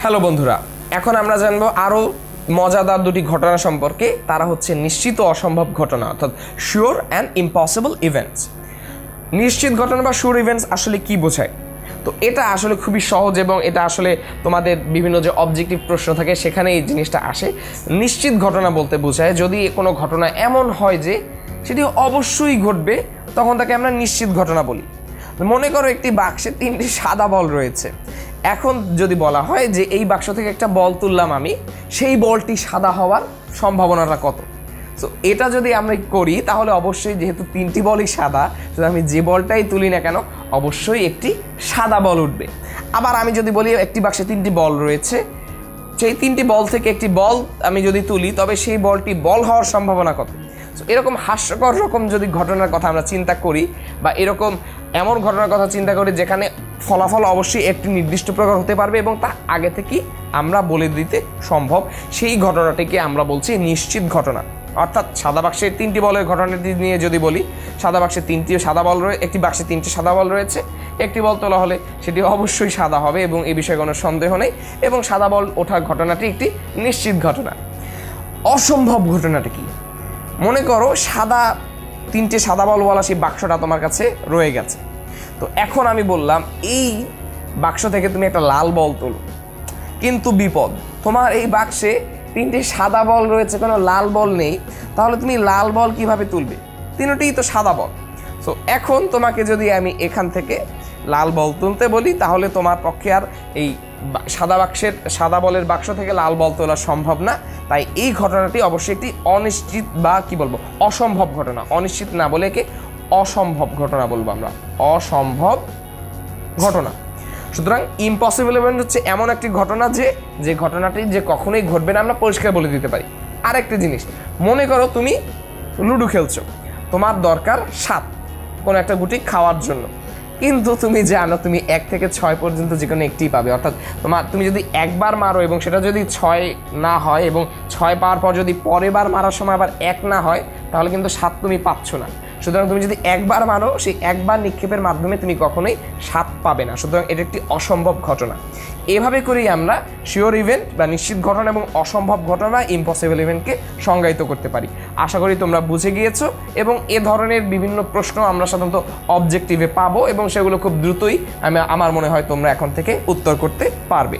Hello বন্ধুরা, এখন আমরা জানবো আরও মজাদার দুটি ঘটনা সম্পর্কে। তারা হচ্ছে নিশ্চিত ও অসম্ভব ঘটনা, অর্থাৎ শিওর অ্যান্ড ইম্পসিবল ইভেন্টস। নিশ্চিত ঘটনা বা শিওর ইভেন্টস আসলে কি বোঝায়? তো এটা আসলে খুবই সহজ এবং এটা আসলে তোমাদের বিভিন্ন যে অবজেক্টিভ প্রশ্ন থাকে সেখানে এই জিনিসটা আসে। নিশ্চিত ঘটনা বলতে বোঝায় যদি কোনো ঘটনা এমন হয় যে সেটি অবশ্যই ঘটবে, তখন তাকে আমরা নিশ্চিত ঘটনা বলি। মনে করো একটি বাক্সে 3টি সাদা বল রয়েছে। এখন যদি বলা হয় যে এই বাক্স থেকে একটা বল তুললাম আমি, সেই বলটি সাদা হওয়ার সম্ভাবনাটা কত? সো এটা যদি আমরা করি তাহলে অবশ্যই, যেহেতু 3টি বলই সাদা, যদি আমি যে বলটাই তুলি না কেন অবশ্যই একটি সাদা বল উঠবে। আবার আমি যদি বলি একটি বাক্সে 3টি বল রয়েছে, সেই 3টি বল থেকে একটি বল আমি যদি তুলি তবে সেই বলটি বল হওয়ার সম্ভাবনা কত? সো এরকম হাস্যকর রকম যদি ঘটনার কথা আমরা চিন্তা করি বা এরকম এমন ঘটনার কথা চিন্তা করি যেখানে ফলাফল অবশ্যই একটি নির্দিষ্ট প্রকার হতে পারবে এবং তা আগে থেকেই আমরা বলে দিতে সম্ভব, সেই ঘটনাটিকে আমরা বলছি নিশ্চিত ঘটনা। অর্থাৎ সাদা বাক্সের 3টি বলের ঘটনাটি নিয়ে যদি বলি, সাদা বাক্সে 3টি সাদা বল রয়েছে, একটি বাক্সে 3টি সাদা বল রয়েছে, একটি বল তোলা হলে সেটি অবশ্যই সাদা হবে এবং এই বিষয়ে কোনো সন্দেহ নেই, এবং সাদা বল ওঠার ঘটনাটি একটি নিশ্চিত ঘটনা। অসম্ভব ঘটনাটি কি? মনে করো 3টে সাদা বলওয়ালা সেই বাক্সটা তোমার কাছে রয়ে গেছে। তো এখন আমি বললাম এই বাক্স থেকে তুমি একটা লাল বল তোলো, কিন্তু বিপদ, তোমার এই বাক্সে 3টে সাদা বল রয়েছে, কোনো লাল বল নেই। তাহলে তুমি লাল বল কিভাবে তুলবে? 3টিই তো সাদা বল। সো এখন তোমাকে যদি আমি এখান থেকে লাল বল তুলতে বলি তাহলে তোমার পক্ষে আর এই সাদা বলের বাক্স থেকে লাল বল তোলা সম্ভব না। তাই এই ঘটনাটি অবশ্যই একটি অনিশ্চিত বা অসম্ভব ঘটনা। অনিশ্চিত না বলে একে অসম্ভব ঘটনা বলবো আমরা, অসম্ভব ঘটনা। সুতরাং ইম্পসিবল ইভেন্ট হচ্ছে এমন একটি ঘটনা যে ঘটনাটি যে কখনোই ঘটবে না, আমরা পরিষ্কার বলে দিতে পারি। আরেকটি জিনিস, মনে করো তুমি লুডো খেলছো, তোমার দরকার 7 কোনো একটা গুটি খাওয়ার জন্য, কিন্তু তুমি জানো তুমি 1 থেকে 6 পর্যন্ত যে কোনো একটিই পাবে। অর্থাৎ তুমি যদি একবার মারো এবং সেটা যদি 6 না হয় এবং 6 পাওয়ার পর যদি পরের বার মারার সময় আবার 1 না হয় তাহলে কিন্তু 7 তুমি পাচ্ছ না। সুতরাং তুমি যদি একবার মারো, সেই একবার নিক্ষেপের মাধ্যমে তুমি কখনোই 7 পাবে না। সুতরাং এটা একটি অসম্ভব ঘটনা। এভাবে করেই আমরা শিওর ইভেন্ট বা নিশ্চিত ঘটনা এবং অসম্ভব ঘটনা, ইম্পসিবল ইভেন্টকে সংজ্ঞায়িত করতে পারি। আশা করি তোমরা বুঝে গিয়েছো এবং এ ধরনের বিভিন্ন প্রশ্ন আমরা সাধারণত অবজেক্টিভে পাবো এবং সেগুলো খুব দ্রুতই আমার মনে হয় তোমরা এখন থেকে উত্তর করতে পারবে।